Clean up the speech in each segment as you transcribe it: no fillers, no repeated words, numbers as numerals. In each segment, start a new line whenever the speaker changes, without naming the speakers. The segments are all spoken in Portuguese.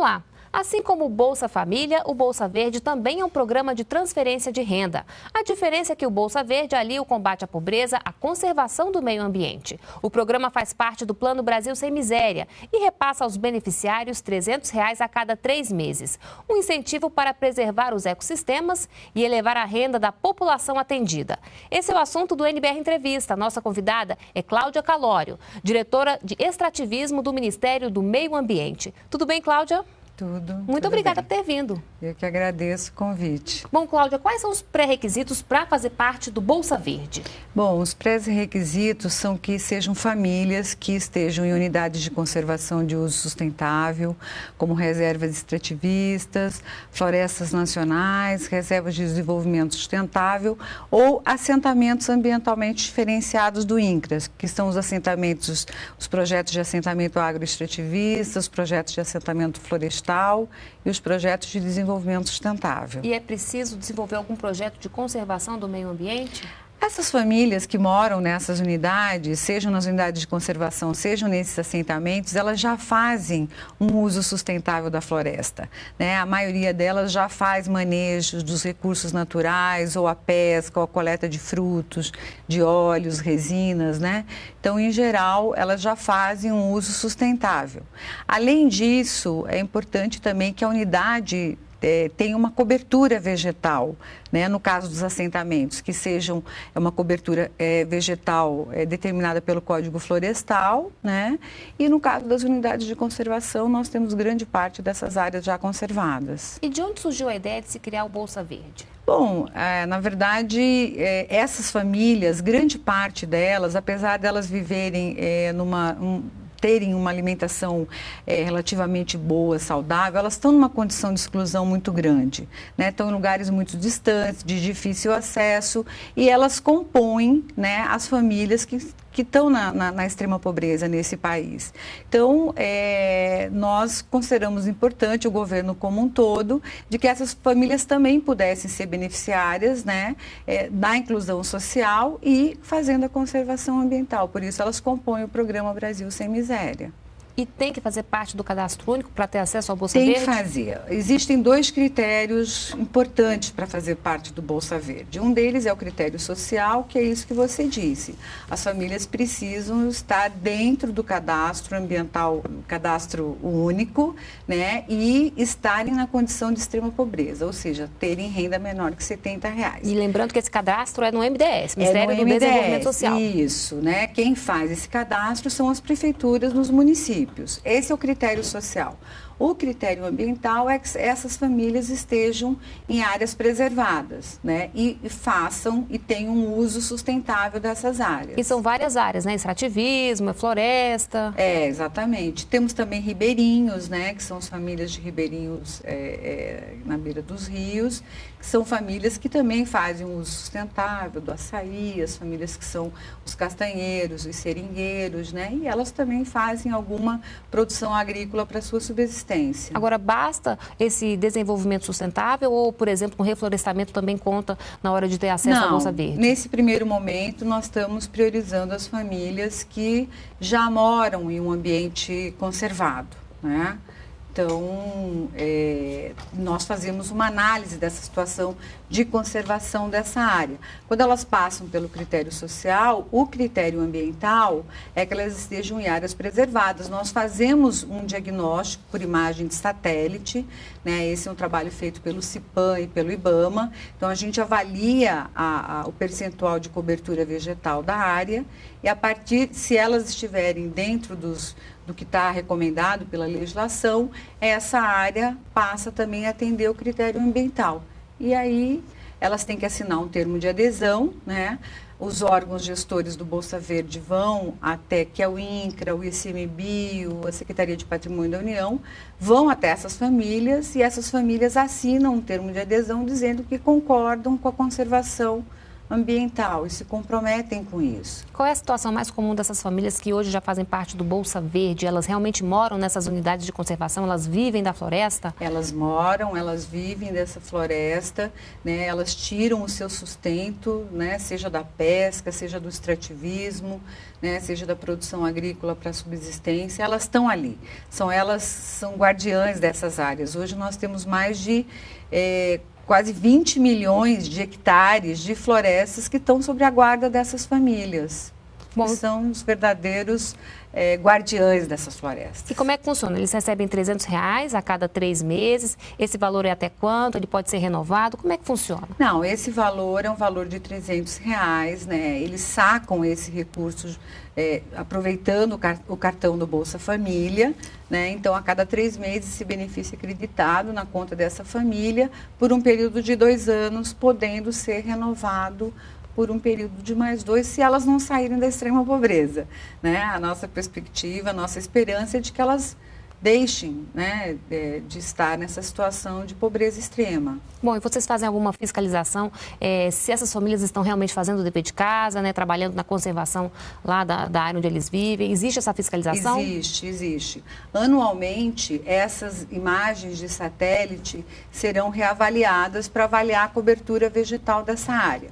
lá. Assim como o Bolsa Família, o Bolsa Verde também é um programa de transferência de renda. A diferença é que o Bolsa Verde alia o combate à pobreza à conservação do meio ambiente. O programa faz parte do Plano Brasil Sem Miséria e repassa aos beneficiários R$ 300 a cada 3 meses. Um incentivo para preservar os ecossistemas e elevar a renda da população atendida. Esse é o assunto do NBR Entrevista. Nossa convidada é Cláudia Calório, diretora de extrativismo do Ministério do Meio Ambiente. Tudo bem, Cláudia? Muito obrigada por ter vindo.
Eu que agradeço o convite.
Bom, Cláudia, quais são os pré-requisitos para fazer parte do Bolsa Verde?
Bom, os pré-requisitos são que sejam famílias que estejam em unidades de conservação de uso sustentável, como reservas extrativistas, florestas nacionais, reservas de desenvolvimento sustentável ou assentamentos ambientalmente diferenciados do INCRA, que são os assentamentos, os projetos de assentamento agroextrativista, os projetos de assentamento florestal e os projetos de desenvolvimento sustentável.
E é preciso desenvolver algum projeto de conservação do meio ambiente?
Essas famílias que moram nessas unidades, sejam nas unidades de conservação, sejam nesses assentamentos, elas já fazem um uso sustentável da floresta, né? A maioria delas já faz manejos dos recursos naturais, ou a pesca, ou a coleta de frutos, de óleos, resinas, né? Então, em geral, elas já fazem um uso sustentável. Além disso, é importante também que a unidade tem uma cobertura vegetal, né? No caso dos assentamentos, que sejam uma cobertura vegetal determinada pelo Código Florestal, né? E no caso das unidades de conservação, nós temos grande parte dessas áreas já conservadas.
E de onde surgiu a ideia de se criar o Bolsa Verde?
Bom, na verdade, essas famílias, grande parte delas, apesar delas viverem terem uma alimentação relativamente boa, saudável, elas estão numa condição de exclusão muito grande, né? Estão em lugares muito distantes, de difícil acesso, e elas compõem, né, as famílias que estão na extrema pobreza nesse país. Então, nós consideramos importante, o governo como um todo, de que essas famílias também pudessem ser beneficiárias, né, da inclusão social e fazendo a conservação ambiental. Por isso, elas compõem o programa Brasil Sem Miséria.
E tem que fazer parte do cadastro único para ter acesso ao Bolsa Verde?
Tem que fazer. Existem 2 critérios importantes para fazer parte do Bolsa Verde. Um deles é o critério social, que é isso que você disse. As famílias precisam estar dentro do cadastro ambiental, cadastro único, né? E estarem na condição de extrema pobreza, ou seja, terem renda menor que R$ 70.
E lembrando que esse cadastro é no MDS, Ministério do Desenvolvimento Social.
Isso, né? Quem faz esse cadastro são as prefeituras nos municípios. Esse é o critério social. O critério ambiental é que essas famílias estejam em áreas preservadas, né? E façam e tenham um uso sustentável dessas áreas.
E são várias áreas, né? Extrativismo, floresta.
Exatamente. Temos também ribeirinhos, né? Que são as famílias de ribeirinhos na beira dos rios, que são famílias que também fazem um uso sustentável do açaí, as famílias que são os castanheiros, os seringueiros, né? E elas também fazem alguma produção agrícola para sua subsistência.
Agora, basta esse desenvolvimento sustentável ou, por exemplo, o reflorestamento também conta na hora de ter acesso à Bolsa Verde?
Nesse primeiro momento, nós estamos priorizando as famílias que já moram em um ambiente conservado, né? Então, nós fazemos uma análise dessa situação de conservação dessa área. Quando elas passam pelo critério social, o critério ambiental é que elas estejam em áreas preservadas. Nós fazemos um diagnóstico por imagem de satélite, né? Esse é um trabalho feito pelo CIPAM e pelo IBAMA. Então, a gente avalia o percentual de cobertura vegetal da área e, a partir, se elas estiverem dentro do que está recomendado pela legislação, essa área passa também a atender o critério ambiental. E aí elas têm que assinar um termo de adesão, né? Os órgãos gestores do Bolsa Verde vão até, que é o INCRA, o ICMBio, a Secretaria de Patrimônio da União, vão até essas famílias e essas famílias assinam um termo de adesão dizendo que concordam com a conservação ambiental e se comprometem com isso.
Qual é a situação mais comum dessas famílias que hoje já fazem parte do Bolsa Verde? Elas realmente moram nessas unidades de conservação? Elas vivem da floresta?
Elas moram, elas vivem dessa floresta, né? Elas tiram o seu sustento, né? Seja da pesca, seja do extrativismo, né? Seja da produção agrícola para subsistência. Elas estão ali. Elas são guardiãs dessas áreas. Hoje nós temos mais de quase 20 milhões de hectares de florestas que estão sob a guarda dessas famílias. Bom, que são os verdadeiros guardiães dessas florestas.
E como é que funciona? Eles recebem R$300 a cada 3 meses? Esse valor é até quanto? Ele pode ser renovado? Como é que funciona?
Não, esse valor é um valor de R$300, né? Eles sacam esse recurso aproveitando o cartão do Bolsa Família, né? Então, a cada 3 meses, esse benefício é acreditado na conta dessa família por um período de 2 anos, podendo ser renovado por um período de mais 2, se elas não saírem da extrema pobreza, né? A nossa perspectiva, a nossa esperança é de que elas deixem, né, de estar nessa situação de pobreza extrema.
Bom, e vocês fazem alguma fiscalização se essas famílias estão realmente fazendo o dever de casa, né, trabalhando na conservação lá da área onde eles vivem? Existe essa fiscalização?
Existe. Anualmente, essas imagens de satélite serão reavaliadas para avaliar a cobertura vegetal dessa área.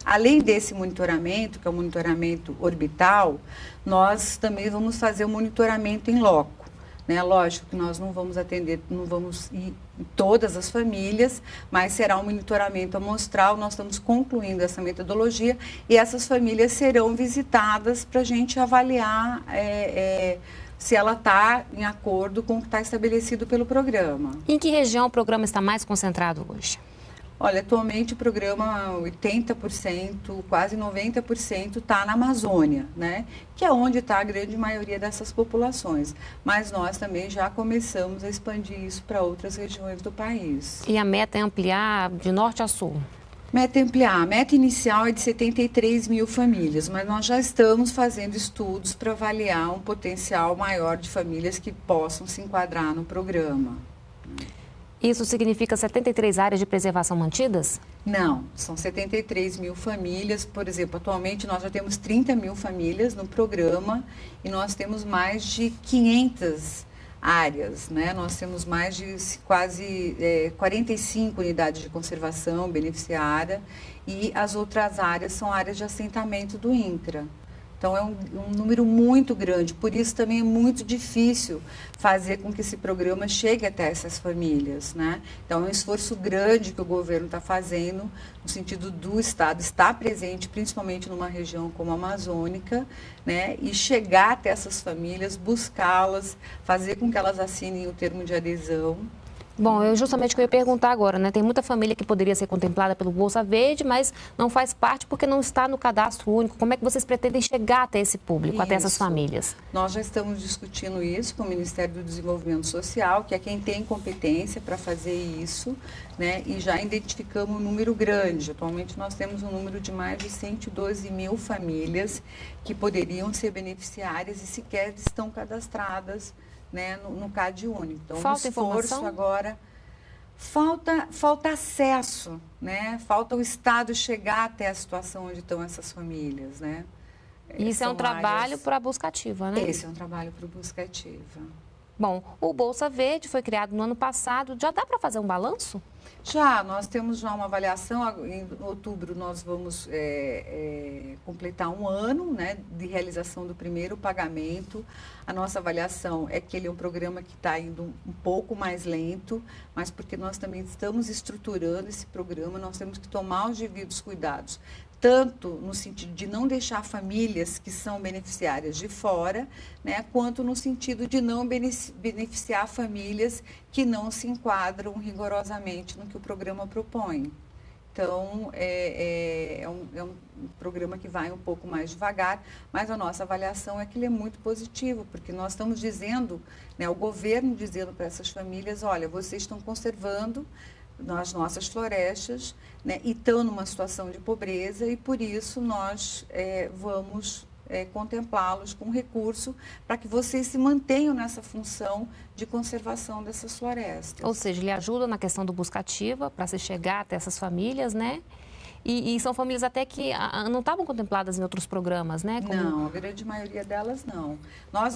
Além desse monitoramento, que é o monitoramento orbital, nós também vamos fazer o monitoramento em loco, né? Lógico que nós não vamos ir em todas as famílias, mas será um monitoramento amostral. Nós estamos concluindo essa metodologia e essas famílias serão visitadas para a gente avaliar se ela está em acordo com o que está estabelecido pelo programa.
Em que região o programa está mais concentrado hoje?
Olha, atualmente o programa 80%, quase 90% está na Amazônia, né? Que é onde está a grande maioria dessas populações. Mas nós também já começamos a expandir isso para outras regiões do país.
E a meta é ampliar de norte a sul?
Meta é ampliar. A meta inicial é de 73 mil famílias, mas nós já estamos fazendo estudos para avaliar um potencial maior de famílias que possam se enquadrar no programa.
Isso significa 73 áreas de preservação mantidas?
Não, são 73 mil famílias. Por exemplo, atualmente nós já temos 30 mil famílias no programa e nós temos mais de 500 áreas, né? Nós temos mais de quase 45 unidades de conservação beneficiária e as outras áreas são áreas de assentamento do INCRA. Então, é um número muito grande, por isso também é muito difícil fazer com que esse programa chegue até essas famílias, né? Então, é um esforço grande que o governo está fazendo, no sentido do Estado estar presente, principalmente numa região como a Amazônica, né? E chegar até essas famílias, buscá-las, fazer com que elas assinem o termo de adesão.
Bom, justamente o que eu ia perguntar agora, né? Tem muita família que poderia ser contemplada pelo Bolsa Verde, mas não faz parte porque não está no cadastro único. Como é que vocês pretendem chegar até esse público, até essas famílias?
Nós já estamos discutindo isso com o Ministério do Desenvolvimento Social, que é quem tem competência para fazer isso, né? E já identificamos um número grande. Atualmente nós temos um número de mais de 112 mil famílias que poderiam ser beneficiárias e sequer estão cadastradas, né, no CAD único. Então,
falta
o esforço
informação?
Agora falta acesso, né? Falta o Estado chegar até a situação onde estão essas famílias, né?
Isso é um trabalho para a busca ativa, né?
Esse é um trabalho para a busca ativa.
Bom, o Bolsa Verde foi criado no ano passado. Já dá para fazer um balanço?
Já, nós temos já uma avaliação. Em outubro nós vamos completar 1 ano, né, de realização do primeiro pagamento. A nossa avaliação é que ele é um programa que está indo um pouco mais lento, mas porque nós também estamos estruturando esse programa, nós temos que tomar os devidos cuidados, tanto no sentido de não deixar famílias que são beneficiárias de fora, né, quanto no sentido de não beneficiar famílias que não se enquadram rigorosamente no que o programa propõe. Então, é um programa que vai um pouco mais devagar, mas a nossa avaliação é que ele é muito positivo, porque nós estamos dizendo, né, o governo dizendo para essas famílias, olha, vocês estão conservando nas nossas florestas, né, e estão numa situação de pobreza e por isso nós vamos contemplá-los com recurso para que vocês se mantenham nessa função de conservação dessas florestas.
Ou seja, ele ajuda na questão do busca ativa para se chegar até essas famílias, né? E são famílias até que não estavam contempladas em outros programas, né?
Não, a grande maioria delas não.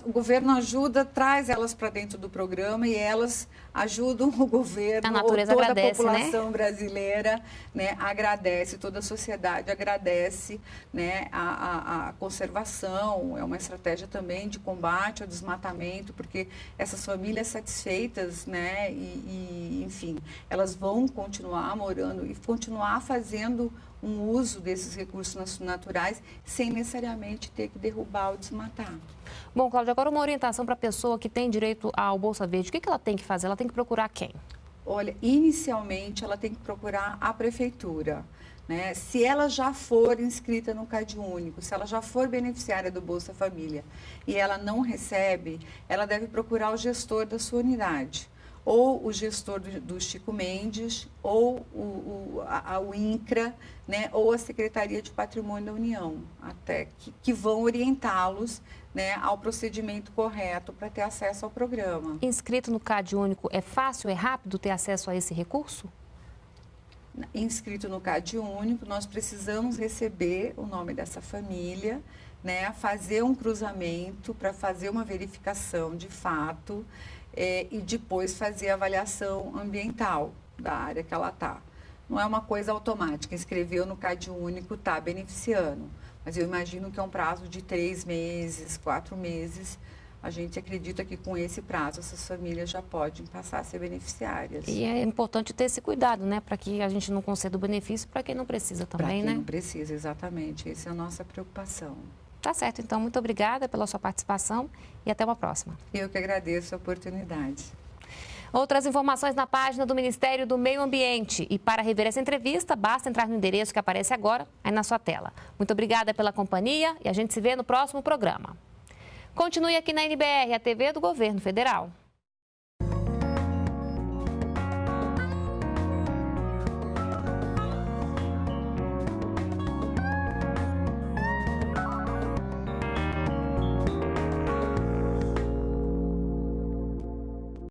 O governo ajuda, traz elas para dentro do programa e elas ajudam o governo,
a natureza
toda
agradece,
a população
né?
brasileira, né, agradece, toda a sociedade agradece, né, a conservação, é uma estratégia também de combate ao desmatamento, porque essas famílias satisfeitas, né, enfim, elas vão continuar morando e continuar fazendo um uso desses recursos naturais sem necessariamente ter que derrubar ou desmatar.
Bom, Cláudia, agora uma orientação para a pessoa que tem direito ao Bolsa Verde. O que ela tem que fazer? Ela tem que procurar quem?
Olha, inicialmente ela tem que procurar a prefeitura. Né? Se ela já for inscrita no CadÚnico, se ela já for beneficiária do Bolsa Família e ela não recebe, ela deve procurar o gestor da sua unidade. Ou o gestor do Chico Mendes, ou o INCRA, né, ou a Secretaria de Patrimônio da União, até que vão orientá-los, né, ao procedimento correto para ter acesso ao programa.
Inscrito no CadÚnico, é fácil, é rápido ter acesso a esse recurso?
Inscrito no CadÚnico, nós precisamos receber o nome dessa família, né, fazer um cruzamento para fazer uma verificação de fato, e depois fazer a avaliação ambiental da área que ela está. Não é uma coisa automática, inscreveu no CadÚnico, está beneficiando, mas eu imagino que é um prazo de 3 meses, 4 meses. A gente acredita que com esse prazo essas famílias já podem passar a ser beneficiárias.
E é importante ter esse cuidado, né, para que a gente não conceda o benefício para quem não precisa também, né?
Para quem não precisa, exatamente. Essa é a nossa preocupação.
Tá certo, então muito obrigada pela sua participação e até uma próxima.
Eu que agradeço a oportunidade.
Outras informações na página do Ministério do Meio Ambiente. E para rever essa entrevista, basta entrar no endereço que aparece agora aí na sua tela. Muito obrigada pela companhia e a gente se vê no próximo programa. Continue aqui na NBR, a TV do Governo Federal.